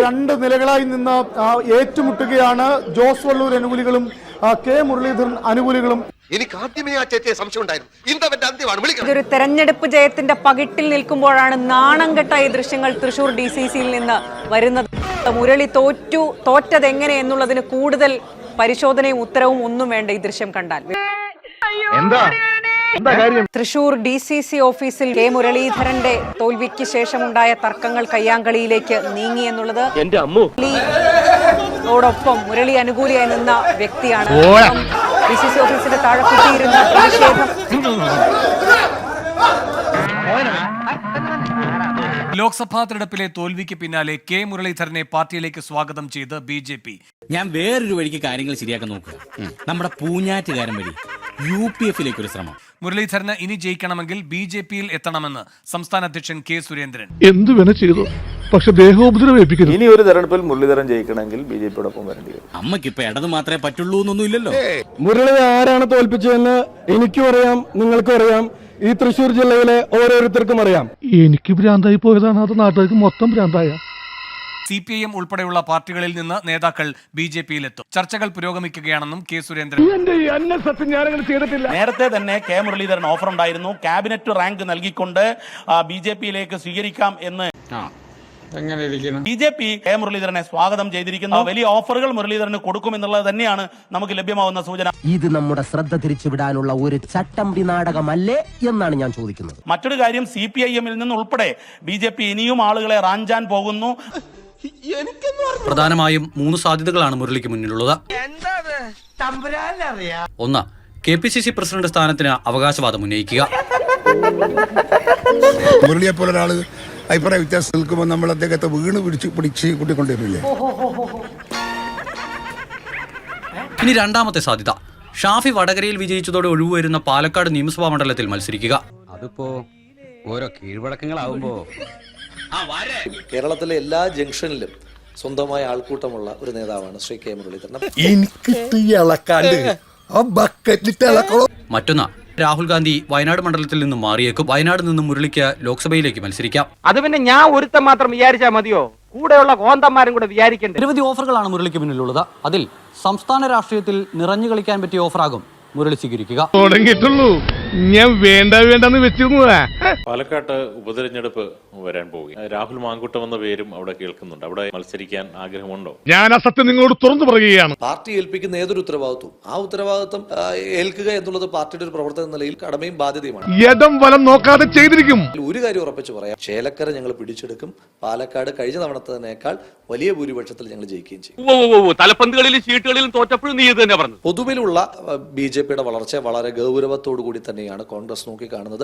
രണ്ട് നിലകളായി നിന്ന് ഏറ്റുമുട്ടുകയാണ് ജോസ് വള്ളൂർ അനുകൂലികളും കെ മുരളീധരൻ അനുകൂലികളും. എനിക്ക് ആദ്യമേ ആ ചേച്ചിയെ സംശയം ഉണ്ടായിരുന്നു. ഇതൊരു തെരഞ്ഞെടുപ്പ് ജയത്തിന്റെ പകിട്ടിൽ നിൽക്കുമ്പോഴാണ് നാണം കെട്ട ഈ ദൃശ്യങ്ങൾ തൃശൂർ DCCയിൽ നിന്ന് വരുന്നത്. മുരളി തോറ്റത് എങ്ങനെ എന്നുള്ളതിന് കൂടുതൽ പരിശോധനയും ഉത്തരവും ഒന്നും വേണ്ട ഈ ദൃശ്യം കണ്ടാൽ. തൃശൂർ DCC ഓഫീസിൽ കെ മുരളീധരന്റെ തോൽവിക്ക് ശേഷമുണ്ടായ തർക്കങ്ങൾ കയ്യാങ്കളിയിലേക്ക് നീങ്ങി എന്നുള്ളത് ോടൊപ്പം മുരളി അനുകൂലിയായി നിന്ന വ്യക്തിയാണ്. DCC ഓഫീസിന്റെ താഴെ കുത്തിയിരുന്ന പ്രതിഷേധം. ലോക്സഭാ തെരഞ്ഞെടുപ്പിലെ തോൽവിക്ക് പിന്നാലെ കെ മുരളീധരനെ പാർട്ടിയിലേക്ക് സ്വാഗതം ചെയ്ത് BJP. ഞാൻ വേറൊരു വഴിക്ക് കാര്യങ്ങൾ ശരിയാക്കാൻ നോക്കുക. നമ്മുടെ പൂഞ്ഞാറ്റുകാരൻ വഴി UPF-ലേക്ക് ഒരു ശ്രമം. മുരളീധരന് ഇനി ജയിക്കണമെങ്കിൽ BJP-യിൽ എത്തണമെന്ന് സംസ്ഥാന അധ്യക്ഷൻ കെ സുരേന്ദ്രൻ. എന്ത് വേണ ചെയ്തു, പക്ഷെ ദേഹോപദ്രവേൽപ്പിക്കുന്നു. ഇനി ഒരു തെരഞ്ഞെടുപ്പിൽ മുരളീധരൻ ജയിക്കണമെങ്കിൽ BJP-യോടൊപ്പം വരേണ്ടി വരും. അമ്മയ്ക്കിപ്പോ ഇടത് മാത്രമേ പറ്റുള്ളൂ എന്നൊന്നും ഇല്ലല്ലോ. മുരളി ആരാണ് തോൽപ്പിച്ചതെന്ന് എനിക്കും അറിയാം, നിങ്ങൾക്കും അറിയാം, ഈ തൃശൂർ ജില്ലയിലെ ഓരോരുത്തർക്കും അറിയാം. എനിക്ക് ഭ്രാന്തായി പോയതാണ്, അത് നാട്ടുകാർക്ക് മൊത്തം ഭ്രാന്തായ. CPIM ഉൾപ്പെടെയുള്ള പാർട്ടികളിൽ നിന്ന് നേതാക്കൾ BJP-യിലെത്തും. ചർച്ചകൾ പുരോഗമിക്കുകയാണെന്നും കെ സുരേന്ദ്രൻ. നേരത്തെ തന്നെ കെ മുരളീധരൻ ഓഫർ ഉണ്ടായിരുന്നു. ക്യാബിനറ്റ് റാങ്ക് നൽകിക്കൊണ്ട് BJP-യിലേക്ക് സ്വീകരിക്കാം എന്ന്. BJP കെ മുരളീധരനെ സ്വാഗതം ചെയ്തിരിക്കുന്നു. വലിയ ഓഫറുകൾ മുരളീധരന് കൊടുക്കുമെന്നുള്ളത് തന്നെയാണ് നമുക്ക് ലഭ്യമാവുന്ന സൂചന. ഇത് നമ്മുടെ ശ്രദ്ധ തിരിച്ചുവിടാനുള്ള ഒരു ചട്ടമ്പി നാടകമല്ലേ എന്നാണ് ഞാൻ ചോദിക്കുന്നത്. മറ്റൊരു കാര്യം, CPIM-ൽ നിന്ന് ഉൾപ്പെടെ BJP ഇനിയും ആളുകളെ റാഞ്ചാൻ പോകുന്നു. പ്രധാനമായും 3 സാധ്യതകളാണ് മുരളിക്ക് മുന്നിലുള്ളത്. ഒന്ന്, KPCC പ്രസിഡന്റ് സ്ഥാനത്തിന് അവകാശവാദം ഉന്നയിക്കുക. മുരളിയെ പോലെ ഒരാള് അഭിപ്രായ വ്യത്യാസം നിൽക്കുമ്പോൾ നമ്മൾ അദ്ദേഹത്തെ വീണ് പിടിച്ച് കൂട്ടിക്കൊണ്ടിരില്ലേ. ഇനി രണ്ടാമത്തെ സാധ്യത, ഷാഫി വടകരയിൽ വിജയിച്ചതോടെ ഒഴിവുവരുന്ന പാലക്കാട് നിയമസഭാ മണ്ഡലത്തിൽ മത്സരിക്കുക. അതിപ്പോ ഓരോ കീഴ്വഴക്കങ്ങളാവുമ്പോ കേരളത്തിലെ എല്ലാ ജംഗ്ഷനിലും സ്വന്തമായ ആൾക്കൂട്ടമുള്ള ഒരു നേതാവാണ് ശ്രീ കെ മുരളീധരൻ. മറ്റൊന്ന്, രാഹുൽ ഗാന്ധി വയനാട് മണ്ഡലത്തിൽ നിന്നും മാറിയേക്കും. വയനാട് നിന്നും മുരളിക്ക് ലോക്സഭയിലേക്ക് മത്സരിക്കാം. അത് പിന്നെ ഞാൻ ഒരുത്തം മാത്രം വിചാരിച്ചാൽ മതിയോ? കൂടെയുള്ള കോന്തന്മാരും കൂടെ വിചാരിക്കേണ്ട. നിരവധി ഓഫറുകളാണ് മുരളിക്ക് മുന്നിലുള്ളത്. അതിൽ സംസ്ഥാന രാഷ്ട്രീയത്തിൽ നിറഞ്ഞു കളിക്കാൻ പറ്റിയ ഓഫറാകും മുരളി സ്വീകരിക്കുക. തുടങ്ങിയിട്ടുള്ളൂ, ഞാൻ വേണ്ടെന്ന് വെച്ചിരുന്നതാ. പാലക്കാട്ട് ഉപതെരഞ്ഞെടുപ്പ് വരാൻ പോവുക. രാഹുൽ മാങ്കൂട്ടം എന്ന പേരും അവിടെ കേൾക്കുന്നുണ്ട്. അവിടെ മത്സരിക്കാൻ ആഗ്രഹമുണ്ടോ? ഞാൻ ആ സത്യം നിങ്ങളോട് തുറന്നു പറയുകയാണ്. പാർട്ടി ഏൽപ്പിക്കുന്ന ഏതൊരു ഉത്തരവാദിത്വം ആ ഉത്തരവാദിത്വം ഏൽക്കുക എന്നുള്ളത് പാർട്ടിയുടെ ഒരു പ്രവർത്തന നിലയിൽ കടമയും ബാധ്യതയുമാണ്. യഥം വലം നോക്കാതെ ചെയ്തിരിക്കും. ഒരു കാര്യം ഉറപ്പിച്ചു പറയാം, ചേലക്കര ഞങ്ങൾ പിടിച്ചെടുക്കും. പാലക്കാട് കഴിഞ്ഞ തവണത്തേക്കാൾ വലിയ ഭൂരിപക്ഷത്തിൽ ഞങ്ങൾ ജയിക്കുകയും ചെയ്യും. തലപ്പന്തുകളിലും ചീട്ടുകളിലും തോറ്റപ്പോഴും നീ ഇത് തന്നെ പറഞ്ഞു. പൊതുവിലുള്ള BJP-യുടെ വളർച്ച വളരെ ഗൗരവത്തോടു കൂടി തന്നെയാണ് കോൺഗ്രസ് നോക്കി കാണുന്നത്.